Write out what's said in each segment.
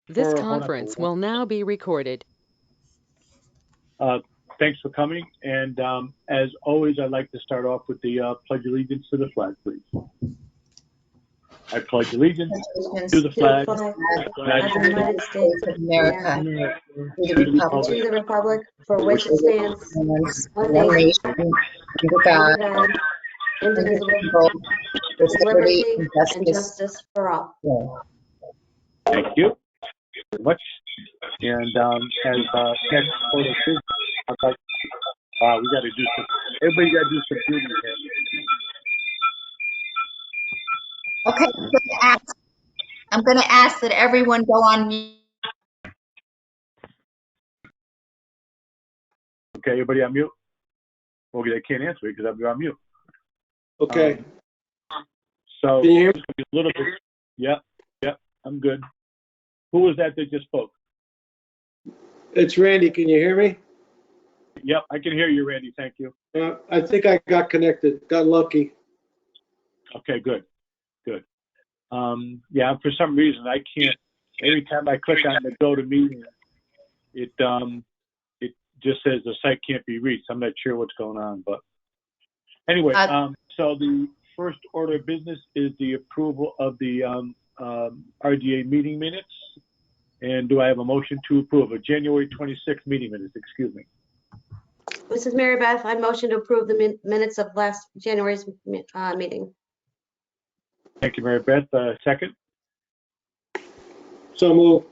This Hold on conference for will now be recorded. Thanks for coming. And as always, I'd like to start off with the Pledge Allegiance to the flag, please. I pledge allegiance to the flag of the United States of America, to the republic for which it stands, one nation, under God, indivisible, with liberty and justice for all. Thank you very much. And as next photo is, I'd like, we got to do some. Everybody got to do some beauty here. Okay, I'm going to ask that everyone go on mute. Okay, everybody on mute. Well, they can't answer it because I'll be on mute. Okay. So Can you hear me? a little bit. Yeah, I'm good. Who was that just spoke? It's Randy. Can you hear me? Yep, I can hear you, Randy. Thank you. I think I got connected. Got lucky. Okay, good. Yeah, for some reason I can't. Every time I click on the go to meeting, it just says the site can't be reached. I'm not sure what's going on, but anyway. So the first order of business is the approval of the RDA meeting minutes. And do I have a motion to approve a January 26th meeting minutes? Excuse me. This is Mary Beth. I motion to approve the minutes of last January's meeting. Thank you, Mary Beth. Second. So move.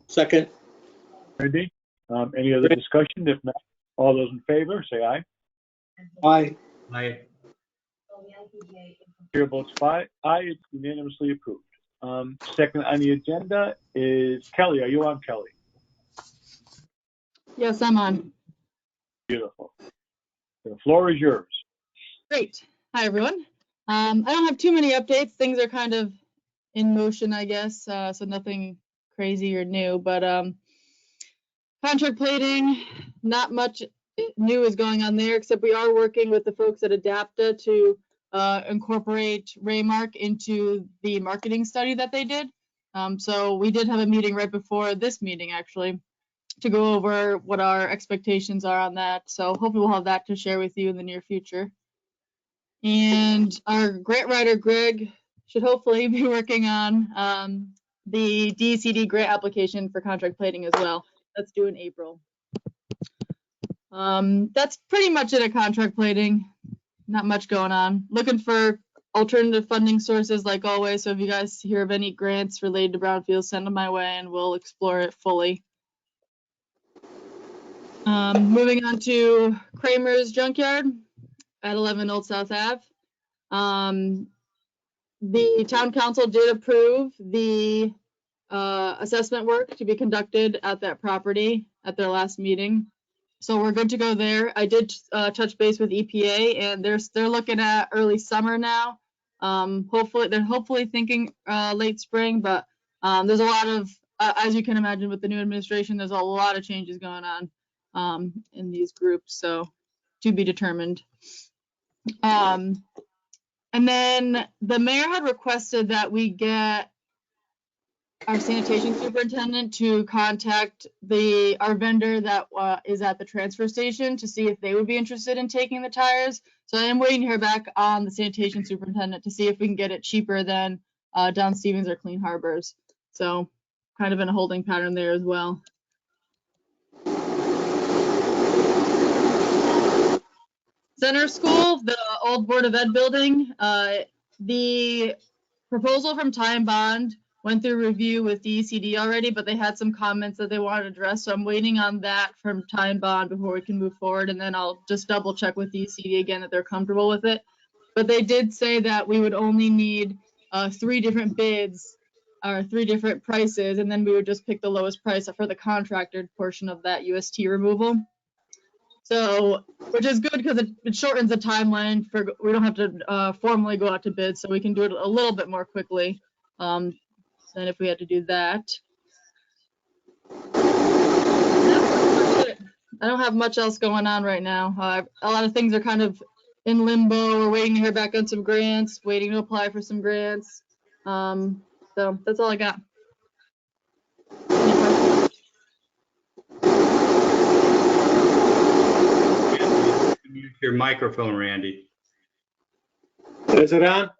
Second. Randy. Any other discussion? If not, all those in favor, say aye. Aye. Aye. Chair votes aye. It's unanimously approved. Second on the agenda is Kelly. Are you on, Kelly? Yes, I'm on. Beautiful. The floor is yours. Great. Hi, everyone. I don't have too many updates. Things are kind of in motion, I guess, so nothing crazy or new, but contract plating, not much new is going on there, except we are working with the folks at Adapta to incorporate Raymark into the marketing study that they did. So we did have a meeting right before this meeting, actually, to go over what our expectations are on that. So hopefully we'll have that to share with you in the near future. And our grant writer, Greg, should hopefully be working on the DCD grant application for contract plating as well. That's due in April. That's pretty much it at contract plating. Not much going on. Looking for alternative funding sources like always. So if you guys hear of any grants related to brownfield, send them my way and we'll explore it fully. Moving on to Kramer's Junkyard at 11 Old South Ave. The town council did approve the assessment work to be conducted at that property at their last meeting. So we're good to go there. I did touch base with EPA and they're looking at early summer now. They're hopefully thinking late spring, but there's a lot of, as you can imagine with the new administration, there's a lot of changes going on in these groups, so to be determined. And then the mayor had requested that we get our sanitation superintendent to contact our vendor that is at the transfer station to see if they would be interested in taking the tires. So I am waiting to hear back on the sanitation superintendent to see if we can get it cheaper than Don Stevens or Clean Harbors. So kind of in a holding pattern there as well. Center School, the old Board of Ed building, the proposal from Time Bond went through review with DECD already, but they had some comments that they wanted to address. So I'm waiting on that from Time Bond before we can move forward. And then I'll just double check with DECD again that they're comfortable with it. But they did say that we would only need 3 different bids or 3 different prices. And then we would just pick the lowest price for the contracted portion of that UST removal. So, which is good because it shortens the timeline we don't have to formally go out to bid, so we can do it a little bit more quickly than if we had to do that. I don't have much else going on right now. A lot of things are kind of in limbo. We're waiting to hear back on some grants, waiting to apply for some grants. So that's all I got. your microphone, Randy. Is it on?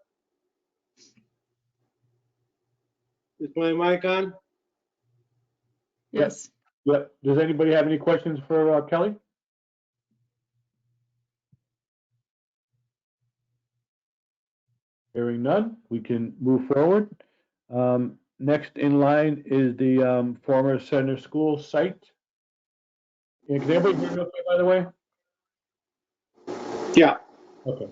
Is my mic on? Yes. Yep. Does anybody have any questions for Kelly? Hearing none, we can move forward. Next in line is the former Center School site. And can everybody hear me okay, by the way? Yeah. Okay.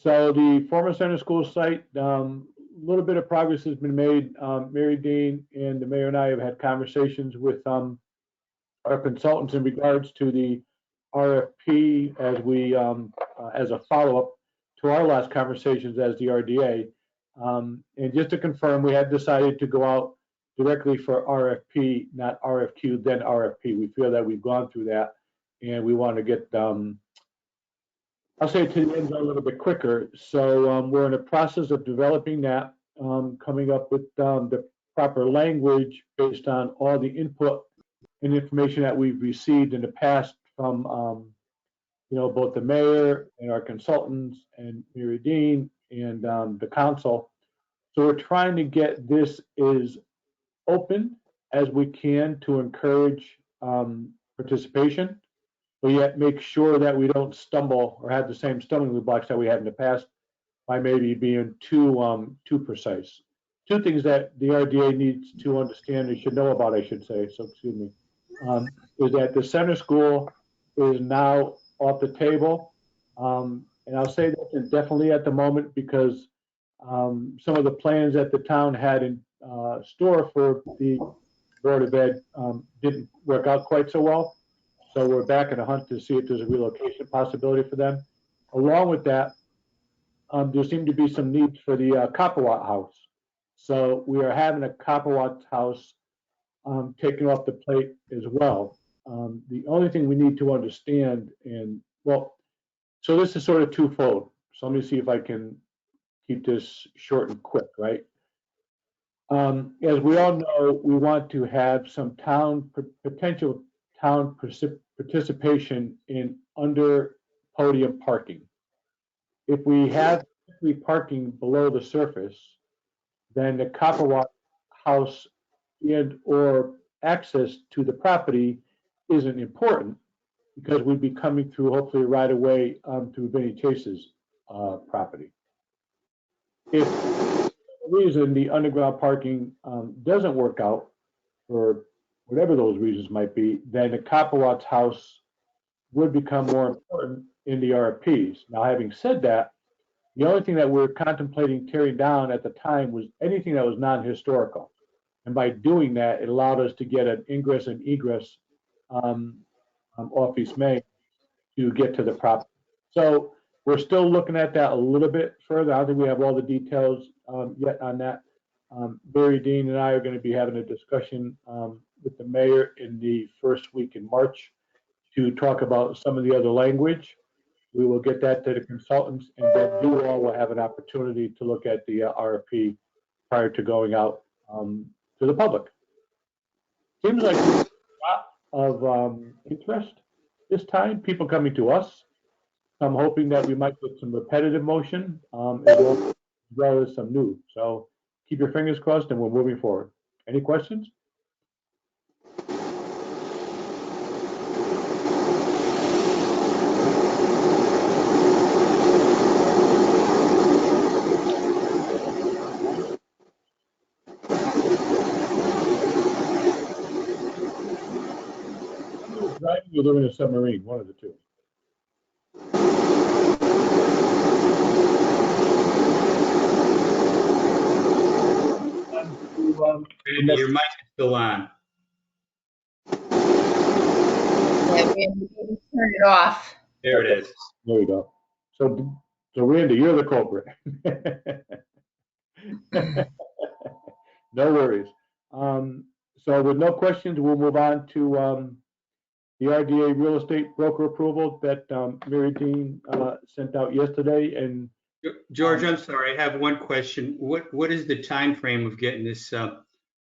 So the former Center School site, little bit of progress has been made. Mary Dean and the mayor and I have had conversations with our consultants in regards to the RFP as we as a follow-up to our last conversations as the RDA. And just to confirm, we had decided to go out directly for RFP, not RFQ, then RFP. We feel that we've gone through that, and we want to get I'll say to the end zone a little bit quicker. So we're in the process of developing that, coming up with the proper language based on all the input and information that we've received in the past from, both the mayor and our consultants and Mary Dean and the council. So we're trying to get this as open as we can to encourage participation, but yet make sure that we don't stumble or have the same stumbling blocks that we had in the past by maybe being too precise. Two things that the RDA needs to understand and should know about, I should say, so excuse me, is that the center school is now off the table. And I'll say that indefinitely at the moment because some of the plans that the town had in store for the Board of Ed didn't work out quite so well. So we're back in a hunt to see if there's a relocation possibility for them. Along with that, there seemed to be some needs for the Copperwatt House. So we are having a Copperwatt House taken off the plate as well. The only thing we need to understand, so this is sort of twofold. So let me see if I can keep this short and quick, right? As we all know, we want to have some potential town participation in under podium parking. If we have parking below the surface, then the Copperwatt House and or access to the property isn't important because we'd be coming through hopefully right away through Vinnie Chase's property. If for some reason the underground parking doesn't work out for whatever those reasons might be, then the Copperwatt's house would become more important in the RFPs. Now, having said that, the only thing that we're contemplating tearing down at the time was anything that was non-historical. And by doing that, it allowed us to get an ingress and egress off East Main to get to the property. So we're still looking at that a little bit further. I don't think we have all the details yet on that. Barry Dean and I are going to be having a discussion with the mayor in the first week in March to talk about some of the other language. We will get that to the consultants, and then you all will have an opportunity to look at the RFP prior to going out to the public. Seems like a lot of interest this time, people coming to us. I'm hoping that we might get some repetitive motion as well as some new. So keep your fingers crossed and we're moving forward. Any questions? Driving, you're living in a submarine, one of the two. Randy, your mic is still on. Yeah, we turn it off. There it is. There we go. So Randy, you're the culprit. No worries. So with no questions, we'll move on to the RDA real estate broker approval that Mary Dean sent out yesterday. And George, I'm sorry, I have one question. What is the time frame of getting this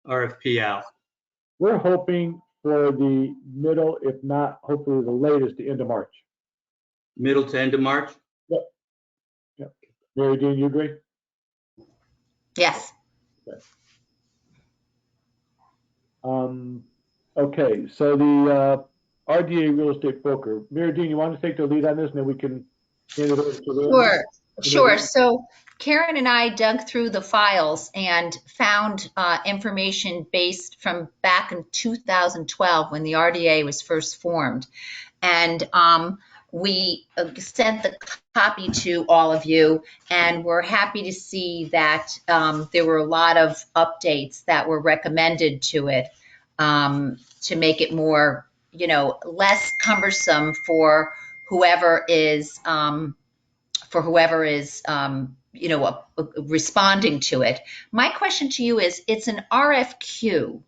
RFP out? we're hoping for the middle, if not hopefully the latest, the end of March. middle to end of March? Yep. Mary Dean, you agree? Yes. Okay, so the RDA real estate broker, Mary Dean, you want to take the lead on this, and then we can hand it over to Randy? Sure. So Karen and I dug through the files and found information based from back in 2012 when the RDA was first formed. And we sent the copy to all of you, and we're happy to see that there were a lot of updates that were recommended to it to make it more, less cumbersome for whoever is responding to it. My question to you is, it's an RFQ.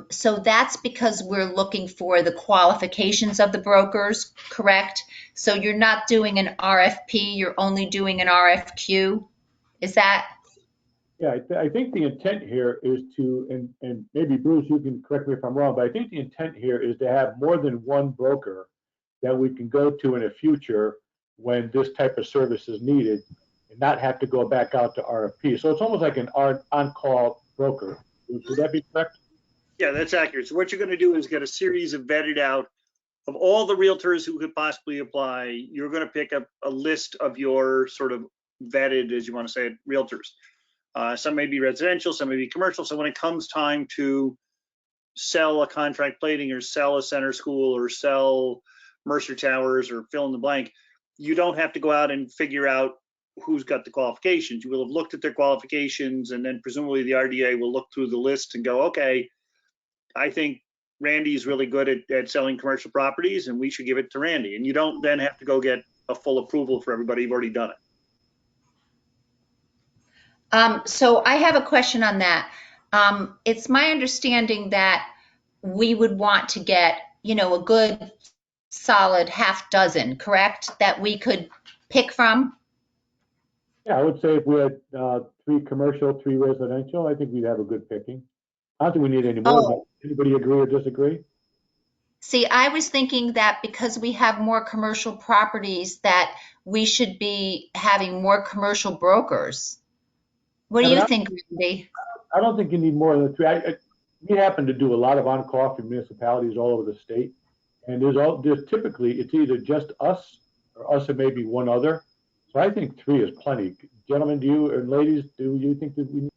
So that's because we're looking for the qualifications of the brokers, correct? So you're not doing an RFP, you're only doing an RFQ? Is that? Yeah, I think the intent here is to, and maybe Bruce, you can correct me if I'm wrong, but I think the intent here is to have more than one broker that we can go to in the future when this type of service is needed and not have to go back out to RFP. So it's almost like an on-call broker. Would that be correct? Yeah, that's accurate. So what you're going to do is get a series of vetted out of all the realtors who could possibly apply. You're going to pick up a list of your sort of vetted, as you want to say it, realtors. Some may be residential, some may be commercial. So when it comes time to sell a contract plating or sell a center school or sell Mercer Towers or fill in the blank, you don't have to go out and figure out who's got the qualifications. You will have looked at their qualifications, and then presumably the RDA will look through the list and go, okay, I think Randy's really good at selling commercial properties, and we should give it to Randy. And you don't then have to go get a full approval for everybody. You've already done it. So I have a question on that. It's my understanding that we would want to get, a good solid half dozen, correct? That we could pick from? Yeah, I would say if we had 3 commercial, 3 residential, I think we'd have a good picking. I don't think we need any more. Oh. Anybody agree or disagree? See, I was thinking that because we have more commercial properties that we should be having more commercial brokers. What do you think, Randy? I don't think you need more than 3. We happen to do a lot of on-call for municipalities all over the state. And there's typically, it's either just us or us and maybe one other. So I think 3 is plenty. Gentlemen, do you, and ladies, do you think that we need?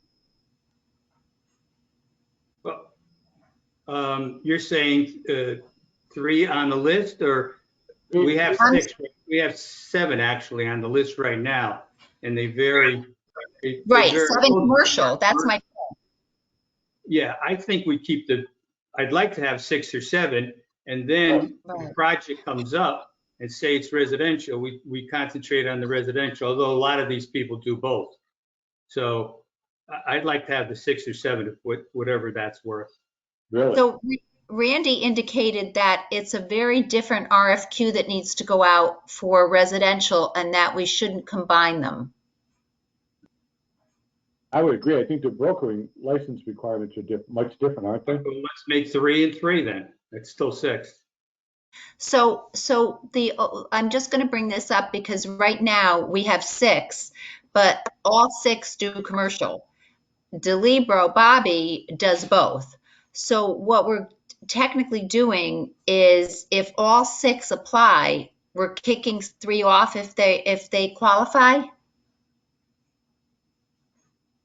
Well, you're saying 3 on the list, or we have 6? We have 7 actually on the list right now, and they vary. Right, 7 commercial. That's my point. Yeah, I think we keep I'd like to have 6 or 7, and then Right. the project comes up and say it's residential, we concentrate on the residential, although a lot of these people do both. So I'd like to have the 6 or 7, whatever that's worth. Really? So Randy indicated that it's a very different RFQ that needs to go out for residential and that we shouldn't combine them. I would agree. I think the brokering license requirements are much different, aren't they? Well, let's make 3 and 3 then. It's still 6. So I'm just going to bring this up because right now we have 6, but all 6 do commercial. DeLibero, Bobby, does both. So what we're technically doing is if all 6 apply, we're kicking 3 off if they qualify.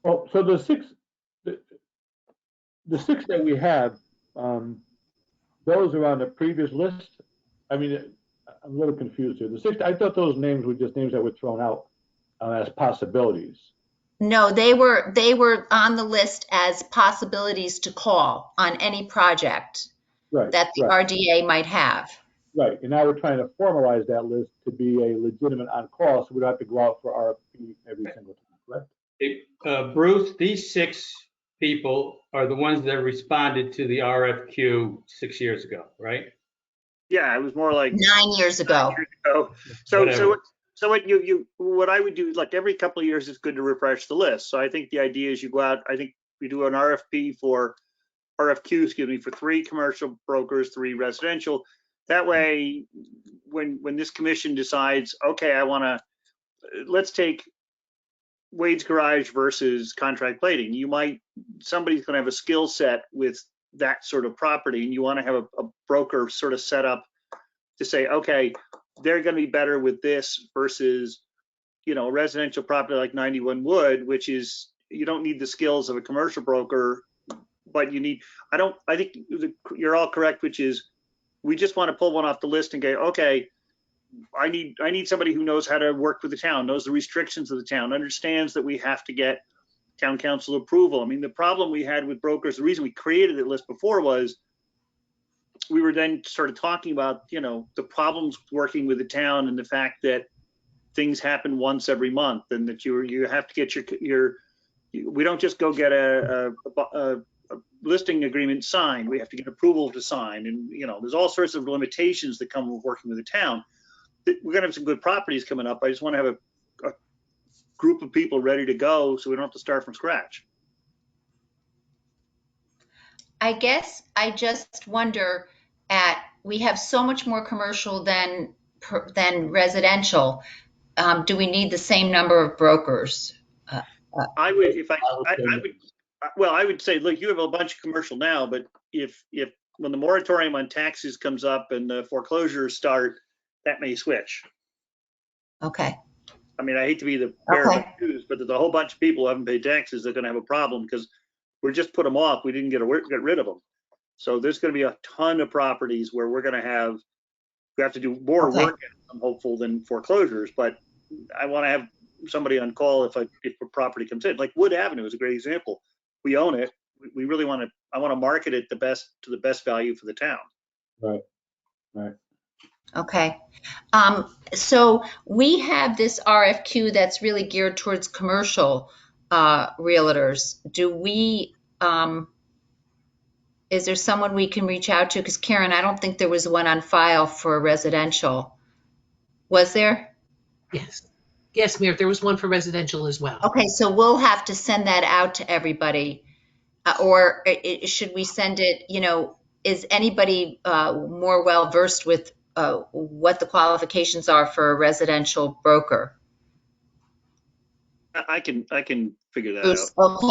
Well, so the 6 that we have, those are on the previous list. I mean, I'm a little confused here. The 6, I thought those names were just names that were thrown out as possibilities. No, they were on the list as possibilities to call on any project that the RDA might have. Right, and now we're trying to formalize that list to be a legitimate on-call, so we don't have to go out for RFP every single time, correct? Bruce, these 6 people are the ones that responded to the RFQ 6 years ago, right? Yeah, it was more like 9 years ago. So what I would do, like every couple of years, it's good to refresh the list. So I think the idea is you go out. I think we do an RFQ, for 3 commercial brokers, 3 residential. That way, when this commission decides, okay, let's take Wade's Garage versus contract plating. Somebody's going to have a skill set with that sort of property, and you want to have a broker sort of set up to say, okay, they're going to be better with this versus, a residential property like 91 Wood, which is, you don't need the skills of a commercial broker, but I think you're all correct, which is we just want to pull one off the list and go, okay, I need somebody who knows how to work with the town, knows the restrictions of the town, understands that we have to get town council approval. I mean, the problem we had with brokers, the reason we created the list before was we were then sort of talking about, the problems working with the town and the fact that things happen once every month and that you have to get we don't just go get a listing agreement signed. We have to get approval to sign. And, there's all sorts of limitations that come with working with the town. We're going to have some good properties coming up. I just want to have a group of people ready to go so we don't have to start from scratch. I guess I just wonder we have so much more commercial than residential. Do we need the same number of brokers? I would say, look, you have a bunch of commercial now, but if when the moratorium on taxes comes up and the foreclosures start, that may switch. Okay. I mean, I hate to be the bearer of news, but there's a whole bunch of people who haven't paid taxes that are going to have a problem because we just put them off. We didn't get rid of them. So there's going to be a ton of properties where we have to do more work, I'm hopeful, than foreclosures. But I want to have somebody on call if a property comes in. Like Wood Avenue is a great example. We own it. We really I want to market it to the best value for the town. Right. Okay. So we have this RFQ that's really geared towards commercial realtors. Is there someone we can reach out to? Because Karen, I don't think there was one on file for residential. Was there? Yes, Mayor, there was one for residential as well. Okay, so we'll have to send that out to everybody. Or should we send it, is anybody more well versed with what the qualifications are for a residential broker? I can figure that out.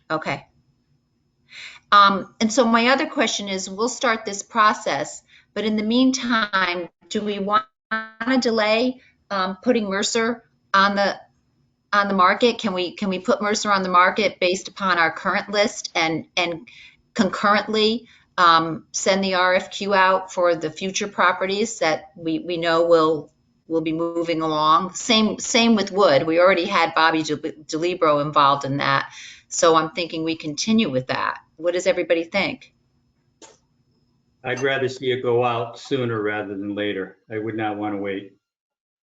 Okay. And so my other question is, we'll start this process, but in the meantime, do we want to delay putting Mercer on the market? Can we put Mercer on the market based upon our current list and concurrently send the RFQ out for the future properties that we know will be moving along? Same with Wood. We already had Bobby DeLibero involved in that, so I'm thinking we continue with that. What does everybody think? I'd rather see it go out sooner rather than later. I would not want to wait.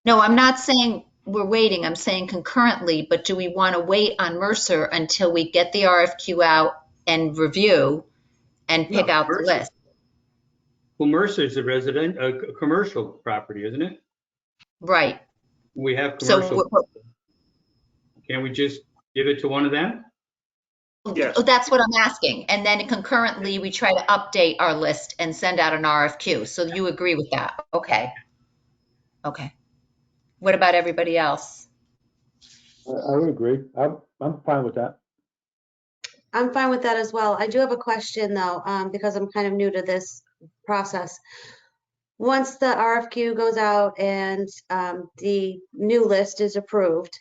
No, I'm not saying we're waiting. I'm saying concurrently, but do we want to wait on Mercer until we get the RFQ out and review and pick out the list? Well, Mercer is a commercial property, isn't it? Right. We have commercial. So, can we just give it to one of them? Yes. That's what I'm asking. And then concurrently, we try to update our list and send out an RFQ. So you agree with that? Okay. What about everybody else? I would agree. I'm fine with that. I'm fine with that as well. I do have a question though, because I'm kind of new to this process. Once the RFQ goes out and the new list is approved,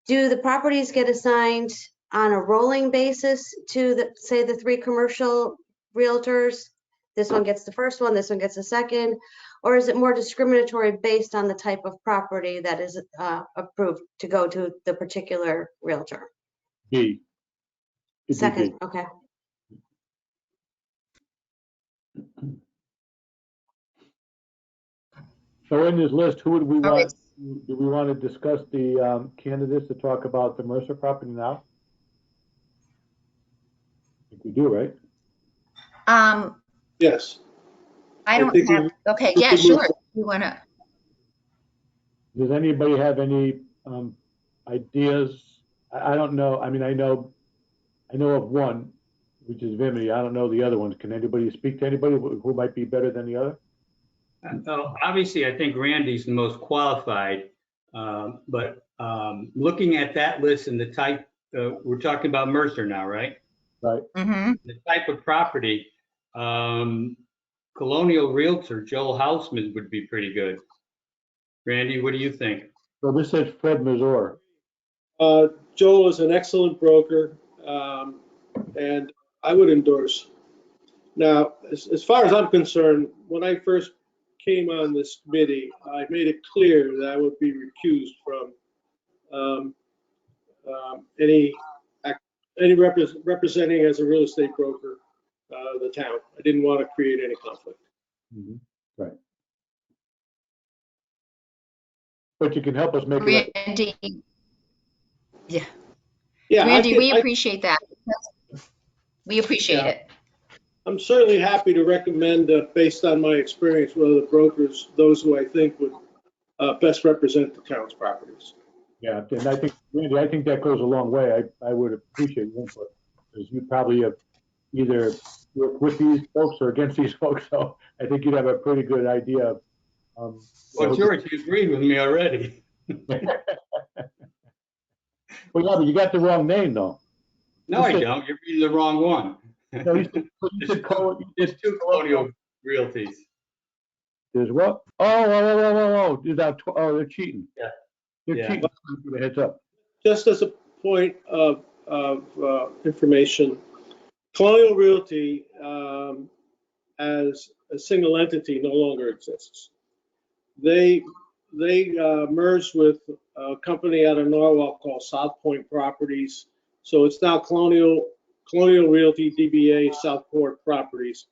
do the properties get assigned on a rolling basis to the three commercial realtors? This one gets the first one, this one gets the second, or is it more discriminatory based on the type of property that is approved to go to the particular realtor? B. Second, okay. So in this list, who would we want? Do we want to discuss the candidates to talk about the Mercer property now? I think we do, right? Yes. I don't have. Okay, yeah, sure. You want to? Does anybody have any ideas? I don't know. I mean, I know of one which is Vimini. I don't know the other ones. Can anybody speak to anybody who might be better than the other? Obviously, I think Randy's the most qualified, but looking at that list and the type, we're talking about Mercer now, right? Right. Mm-hmm. The type of property, Colonial Realtor, Joel Hausman would be pretty good. Randy, what do you think? So this says Fred Mazur. Joel is an excellent broker, and I would endorse. Now, as far as I'm concerned, when I first came on this committee, I made it clear that I would be recused from any representing as a real estate broker the town. I didn't want to create any conflict. Mm-hmm. Right. But you can help us make it. Randy, yeah, Yeah, Randy, we appreciate that. We appreciate Yeah. it. I'm certainly happy to recommend, based on my experience with other brokers, those who I think would best represent the town's properties. Yeah, and I think, Randy, I think that goes a long way. I would appreciate your input, because you probably have either worked with these folks or against these folks, so I think you'd have a pretty good idea of. Well, George, you agreed with me already. Well, yeah, but you got the wrong name, though. No, I don't. You're reading the wrong one. No, you said There's two Colonial Realties. There's what? Oh, they're cheating. Yeah. They're Yeah. cheating. Give a heads up. Just as a point of information, Colonial Realty as a single entity no longer exists. They merged with a company out of Norwalk called South Point Properties. So it's now Colonial Realty DBA Southport Properties.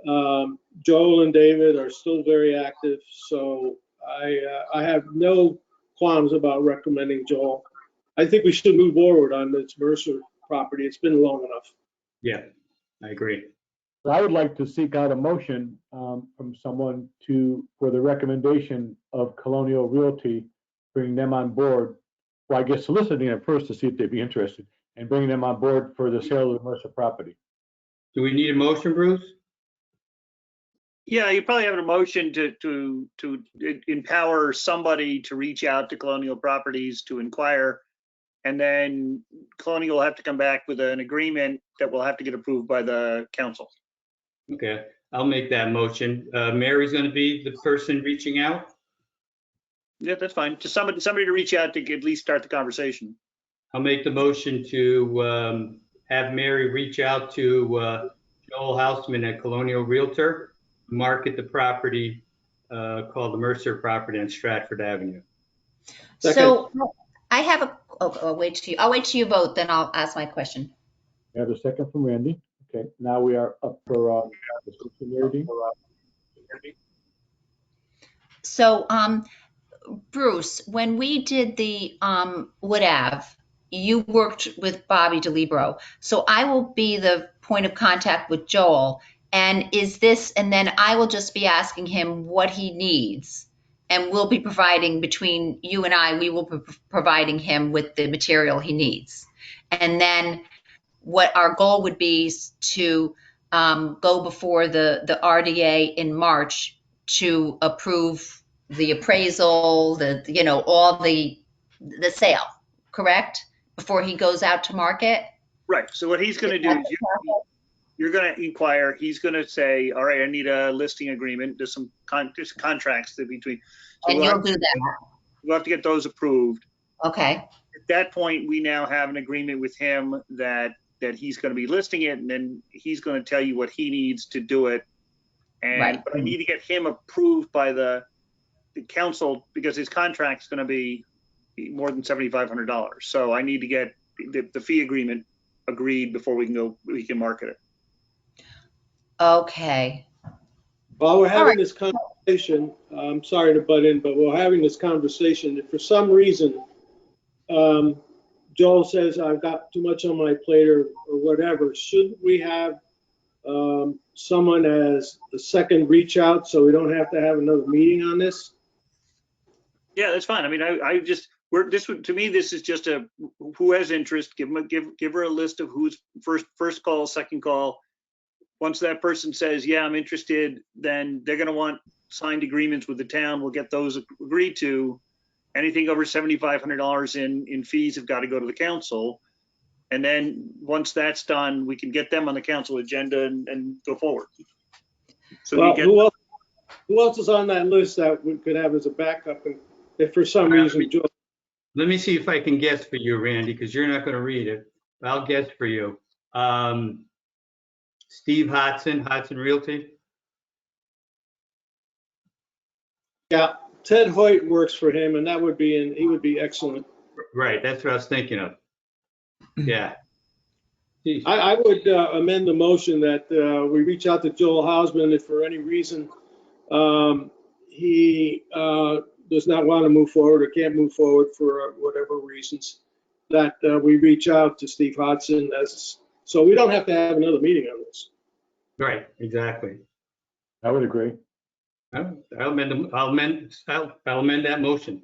Joel and David are still very active, so I have no qualms about recommending Joel. I think we should move forward on this Mercer property. It's been long enough. Yeah, I agree. I would like to seek out a motion from someone for the recommendation of Colonial Realty, bringing them on board. Well, I guess soliciting them first to see if they'd be interested, and bringing them on board for the sale of the Mercer property. Do we need a motion, Bruce? Yeah, you probably have a motion to empower somebody to reach out to Colonial Properties to inquire, and then Colonial will have to come back with an agreement that will have to get approved by the council. Okay, I'll make that motion. Mary's going to be the person reaching out. Yeah, that's fine. Just somebody to reach out to at least start the conversation. I'll make the motion to have Mary reach out to Joel Hausman at Colonial Realtor, market the property called the Mercer property on Stratford Avenue. So I have I'll wait till you vote, then I'll ask my question. I have a second from Randy. Okay, now we are up for discussion. So, Bruce, when we did the Wood Ave, you worked with Bobby DeLibero. So I will be the point of contact with Joel. And then I will just be asking him what he needs. And we'll be providing, between you and I, we will be providing him with the material he needs. And then what our goal would be is to go before the RDA in March to approve the appraisal, all the sale, correct? Before he goes out to market? Right. So what he's going to do is you're going to inquire. He's going to say, all right, I need a listing agreement. There's some contracts between. So And you'll do that. We'll have to get those approved. Okay. At that point, we now have an agreement with him that he's going to be listing it, and then he's going to tell you what he needs to do it. And But I need to get him approved by the council because his contract's going to be more than $7,500. So I need to get the fee agreement agreed before we can market it. Okay. While we're having this conversation, I'm sorry to butt in, but we're having this conversation. If for some reason Joel says I've got too much on my plate or whatever, shouldn't we have someone as the second reach out so we don't have to have another meeting on this? Yeah, that's fine. I mean, To me, this is just who has interest. Give her a list of who's first call, second call. Once that person says, yeah, I'm interested, then they're going to want signed agreements with the town. We'll get those agreed to. Anything over $7,500 in fees have got to go to the council. And then once that's done, we can get them on the council agenda and go forward. So well, who else is on that list that we could have as a backup? And if for some reason, Joe. Let me see if I can guess for you, Randy, because you're not going to read it. I'll guess for you. Steve Hodson Realty. Yeah, Ted Hoyt works for him, and he would be excellent. Right, that's what I was thinking of. Yeah. I would amend the motion that we reach out to Joel Hausman if for any reason he does not want to move forward or can't move forward for whatever reasons, that we reach out to Steve Hodson so we don't have to have another meeting on this. Right, exactly. I would agree. I'll amend that motion.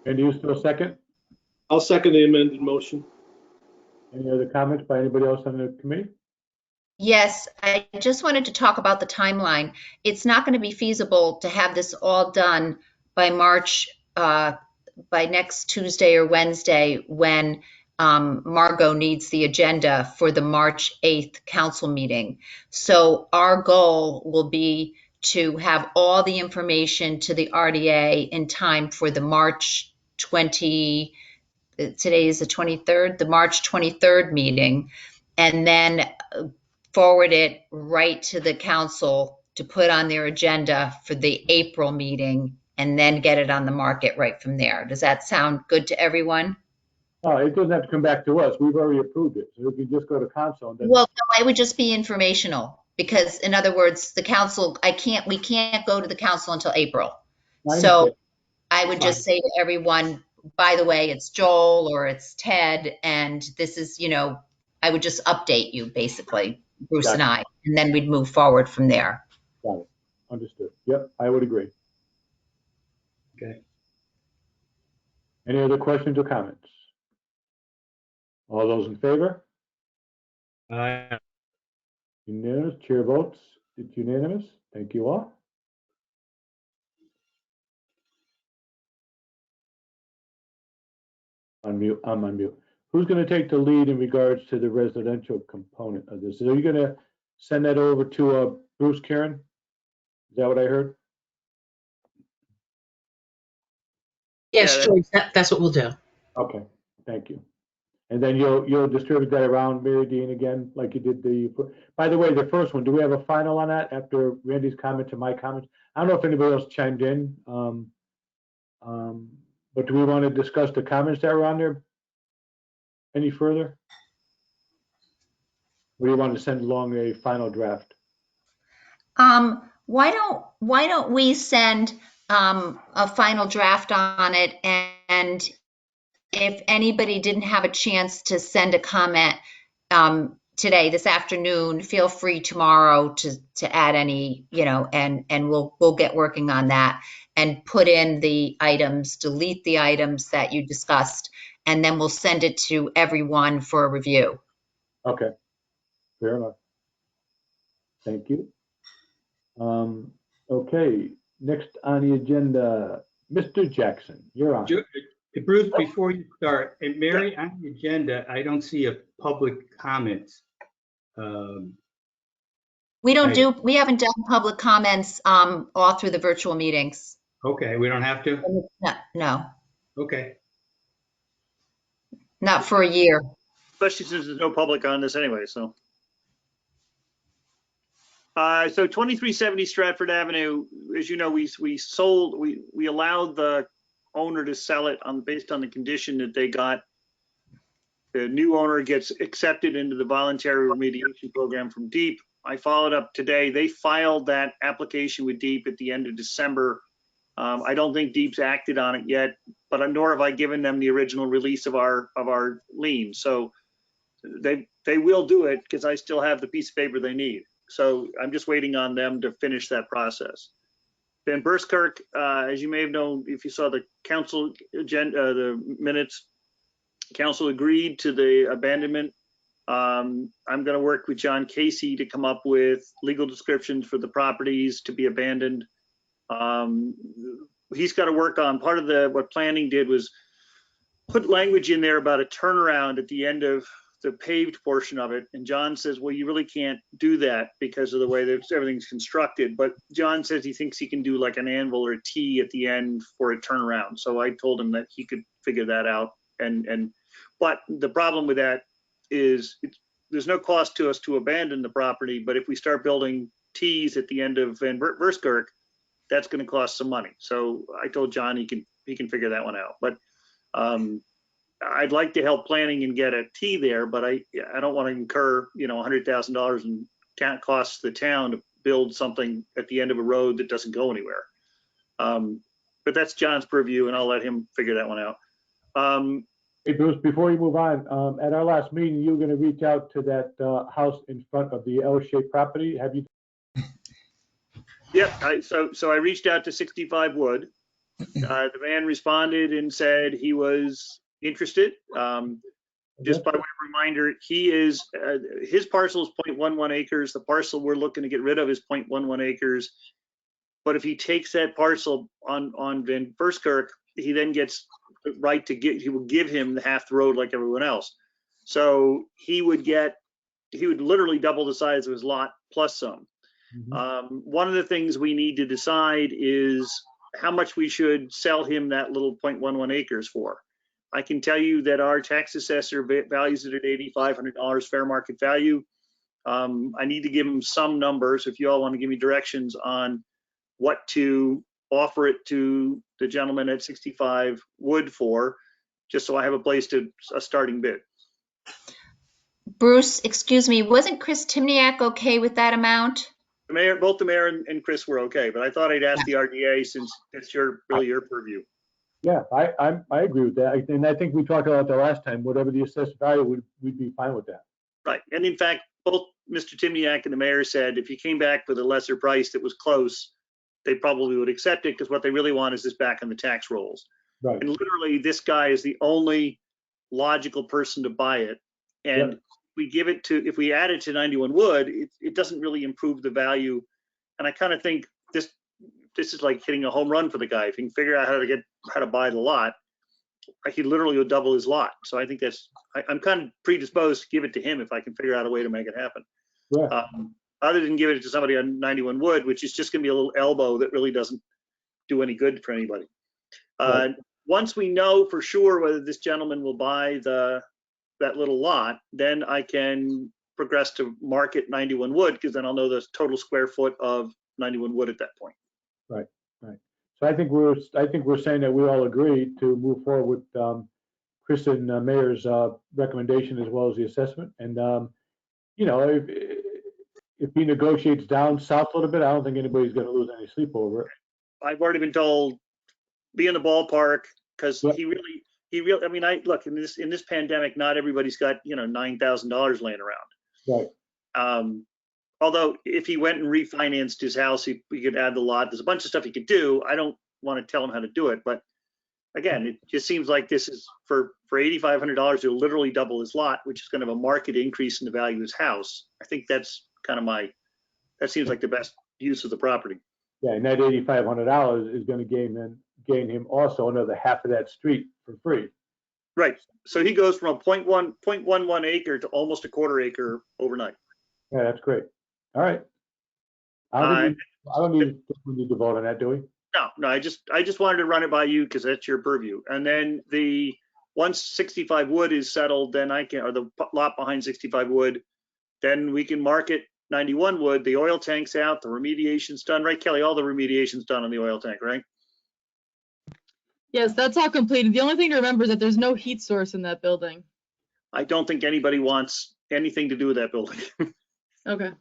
And you still second? I'll second the amended motion. Any other comments by anybody else on the committee? Yes, I just wanted to talk about the timeline. It's not going to be feasible to have this all done by March, by next Tuesday or Wednesday, when Margot needs the agenda for the March 8th council meeting. So our goal will be to have all the information to the RDA in time for the March 20, today is the 23rd, the March 23rd meeting, and then forward it right to the council to put on their agenda for the April meeting, and then get it on the market right from there. Does that sound good to everyone? Oh, it doesn't have to come back to us. We've already approved it. So we can just go to council. And then... Well, no, it would just be informational because, in other words, the council, we can't go to the council until April. So I would just say to everyone, by the way, it's Joel or it's Ted, and this is, I would just update you basically, Bruce and I, and then we'd move forward from there. Got it. Understood. Yep, I would agree. Okay. Any other questions or comments? All those in favor? Unanimous. Chair votes. It's unanimous. Thank you all. On mute. I'm on mute. Who's going to take the lead in regards to the residential component of this? Are you going to send that over to Bruce, Karen? Is that what I heard? Yes, George, that's what we'll do. Okay, thank you. And then you'll distribute that around, Mary Dean, again, like you did by the way, the first one, do we have a final on that after Randy's comment to my comments? I don't know if anybody else chimed in, but do we want to discuss the comments that were on there any further? Or do you want to send along a final draft? Why don't we send a final draft on it, and if anybody didn't have a chance to send a comment today, this afternoon, feel free tomorrow to add any, and we'll get working on that and put in the items, delete the items that you discussed, and then we'll send it to everyone for a review. Okay, fair enough. Thank you. Okay, next on the agenda, Mr. Jackson, you're on. Bruce, before you start, and Mary, on the agenda, I don't see a public comments. We haven't done public comments all through the virtual meetings. Okay, we don't have to? No. Okay. Not for a year. Especially since there's no public on this anyway, so. So 2370 Stratford Avenue, as you know, we allowed the owner to sell it based on the condition that the new owner gets accepted into the voluntary remediation program from DEEP. I followed up today. They filed that application with DEEP at the end of December. I don't think DEEP's acted on it yet, but nor have I given them the original release of our lien. So they will do it because I still have the piece of paper they need. So I'm just waiting on them to finish that process. Van Buskirk, as you may have known, if you saw the council agenda, the minutes, council agreed to the abandonment. I'm going to work with John Casey to come up with legal descriptions for the properties to be abandoned. He's got to work on part of what planning did was put language in there about a turnaround at the end of the paved portion of it. And John says, well, you really can't do that because of the way that everything's constructed. But John says he thinks he can do like an anvil or a T at the end for a turnaround. So I told him that he could figure that out. But the problem with that is there's no cost to us to abandon the property. But if we start building T's at the end of Van Buskirk, that's going to cost some money. So I told John he can figure that one out. But I'd like to help planning and get a T there, but I don't want to incur, $100,000 and can't cost the town to build something at the end of a road that doesn't go anywhere. But that's John's purview, and I'll let him figure that one out. Hey, Bruce, before you move on, at our last meeting, you were going to reach out to that house in front of the L-shaped property. Have you? Yeah, so I reached out to 65 Wood. The man responded and said he was interested. Just by way of reminder, his parcel is 0.11 acres. The parcel we're looking to get rid of is 0.11 acres. But if he takes that parcel on Van Buskirk, he then gets the right to he will give him the half the road like everyone else. So he would literally double the size of his lot plus some. Mm-hmm. One of the things we need to decide is how much we should sell him that little 0.11 acres for. I can tell you that our tax assessor values it at $8,500 fair market value. I need to give him some numbers. If you all want to give me directions on what to offer it to the gentleman at 65 Wood for, just so I have a starting bid. Bruce, excuse me, wasn't Chris Timniak okay with that amount? Both the mayor and Chris were okay, but I thought I'd ask the RDA since it's really your purview. Yeah, I agree with that. And I think we talked about that last time. Whatever the assessed value, we'd be fine with that. Right. And in fact, both Mr. Timniak and the mayor said if you came back with a lesser price that was close, they probably would accept it because what they really want is this back in the tax rolls. Right. And literally, this guy is the only logical person to buy it. And yep. If we add it to 91 Wood, it doesn't really improve the value. And I kind of think this is like hitting a home run for the guy. If he can figure out how to buy the lot, he literally would double his lot. So I think I'm kind of predisposed to give it to him if I can figure out a way to make it happen. Yeah. Other than giving it to somebody on 91 Wood, which is just going to be a little elbow that really doesn't do any good for anybody. Right. Once we know for sure whether this gentleman will buy that little lot, then I can progress to market 91 Wood because then I'll know the total square foot of 91 Wood at that point. Right. So I think we're saying that we all agree to move forward with Chris and Mayor's recommendation as well as the assessment. And if he negotiates down south a little bit, I don't think anybody's going to lose any sleep over it. I've already been told be in the ballpark because he really. I mean, look in this pandemic, not everybody's got $9,000 laying around. Right. Although if he went and refinanced his house, he could add the lot. There's a bunch of stuff he could do. I don't want to tell him how to do it, but again, it just seems like this is for $8,500. He'll literally double his lot, which is kind of a market increase in the value of his house. I think that's kind of that seems like the best use of the property. Yeah, and that $8,500 is going to gain him also another half of that street for free. Right. So he goes from a 0.11 acre to almost a quarter acre overnight. Yeah, that's great. All right. I don't need to vote on that, do we? No. I just wanted to run it by you because that's your purview. And then once 65 Wood is settled, then or the lot behind 65 Wood, then we can market 91 Wood. The oil tank's out, the remediation's done, right, Kelly? All the remediation's done on the oil tank, right? Yes, that's all completed. The only thing to remember is that there's no heat source in that building. I don't think anybody wants anything to do with that building. Okay.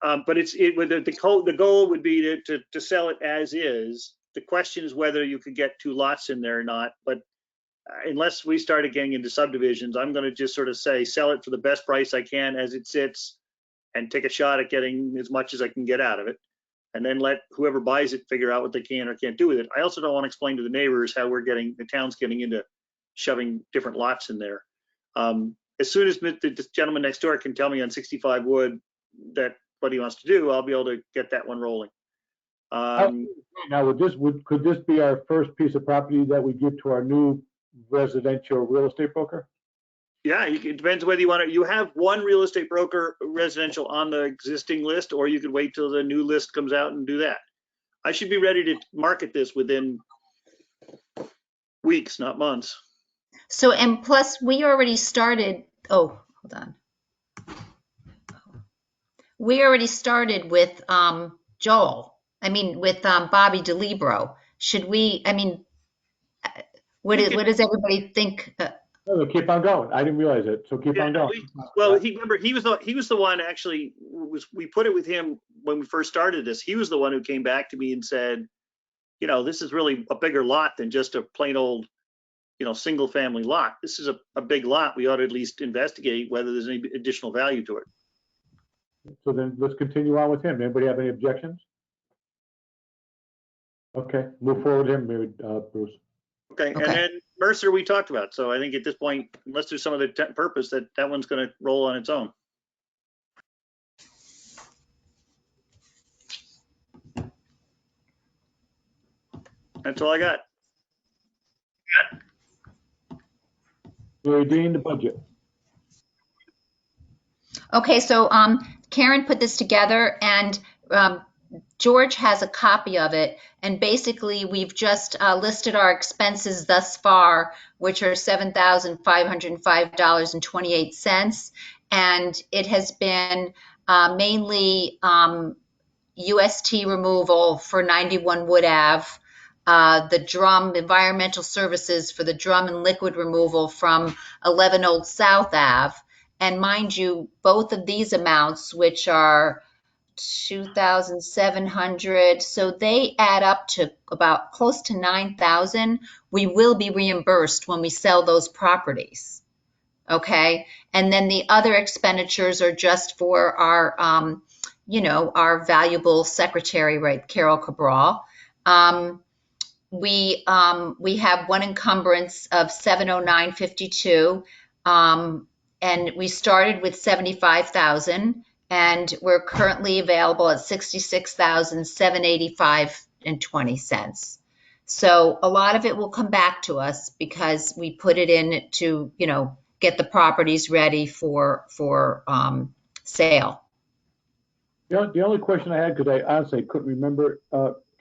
But the goal would be to sell it as is. The question is whether you could get two lots in there or not. But unless we started getting into subdivisions, I'm going to just sort of say sell it for the best price I can as it sits and take a shot at getting as much as I can get out of it. and then let whoever buys it figure out what they can or can't do with it. I also don't want to explain to the neighbors how the town's getting into shoving different lots in there. As soon as the gentleman next door can tell me on 65 Wood that what he wants to do, I'll be able to get that one rolling. Now, could this be our first piece of property that we give to our new residential real estate broker? Yeah, it depends whether you want to. You have one real estate broker residential on the existing list, or you could wait till the new list comes out and do that. I should be ready to market this within weeks, not months. So, and plus we already started, oh, hold on. We already started with with Bobby DeLibero. Should we, what does everybody think? No, keep on going. I didn't realize it, so keep on going. He was the one actually, we put it with him when we first started this. He was the one who came back to me and said, this is really a bigger lot than just a plain old, single family lot. This is a big lot. We ought to at least investigate whether there's any additional value to it. So then let's continue on with him. Anybody have any objections? Okay, move forward with him, Bruce. Okay, and then Mercer we talked about. So I think at this point, unless there's some other purpose, that one's going to roll on its own. That's all I got. Mary Dean, the budget. Okay, so Karen put this together, and George has a copy of it. And basically, we've just listed our expenses thus far, which are $7,505.28. And it has been mainly UST removal for 91 Wood Ave, the drum environmental services for the drum and liquid removal from 11 Old South Ave. And mind you, both of these amounts, which are 2,700, so they add up to about close to 9,000. We will be reimbursed when we sell those properties. Okay, and then the other expenditures are just for our, our valuable secretary, right, Carol Cabral. We have one encumbrance of $709.52. And we started with 75,000, and we're currently available at 66,785.20. So a lot of it will come back to us because we put it in to, get the properties ready for sale. The only question I had, because I honestly couldn't remember,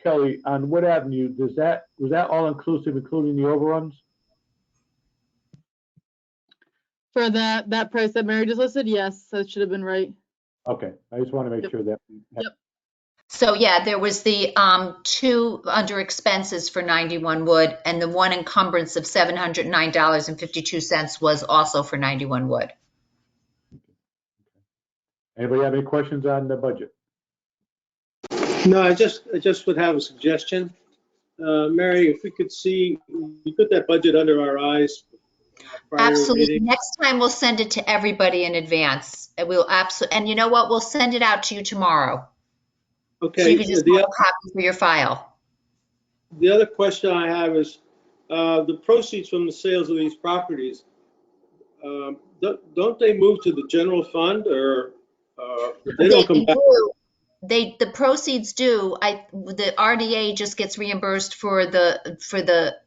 Kelly, on Wood Avenue, was that all inclusive, including the overruns? For that price that Mary just listed, yes, that should have been right. Okay, I just want to make sure that. Yep. So yeah, there was the two under expenses for 91 Wood, and the one encumbrance of $709.52 was also for 91 Wood. Anybody have any questions on the budget? No, I just would have a suggestion. Mary, if we could see, you put that budget under our eyes. Absolutely. Next time we'll send it to everybody in advance. And we'll absolutely, and you know what? We'll send it out to you tomorrow. Okay. So you can just have a copy for your file. The other question I have is the proceeds from the sales of these properties. Don't they move to the general fund, or they don't come back? The proceeds do. The RDA just gets reimbursed for the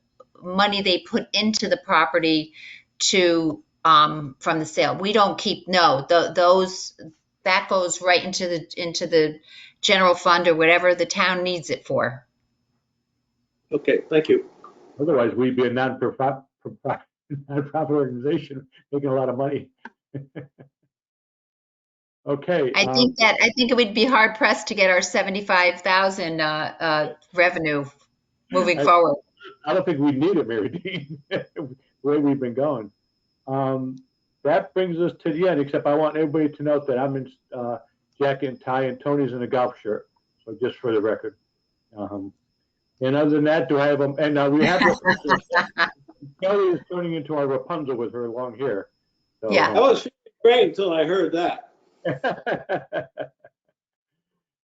money they put into the property to from the sale. We don't keep that goes right into the general fund or whatever the town needs it for. Okay, thank you. Otherwise, we'd be a non-profit organization making a lot of money. Okay. I think it would be hard pressed to get our 75,000 revenue moving forward. I don't think we need it, Mary Dean, the way we've been going. That brings us to the end, except I want everybody to note that I'm in jacket and tie, and Tony's in a golf shirt. So just for the record. And other than that, do I have them? And we have Kelly is turning into our Rapunzel with her long hair. So, yeah. I was feeling great until I heard that.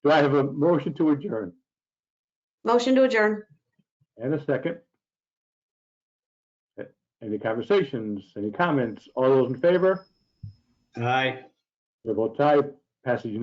Do Do I have a motion to adjourn? Motion to adjourn. And a second? Any conversations, any comments? All those in favor? Aye. The vote aye, passes unanimously.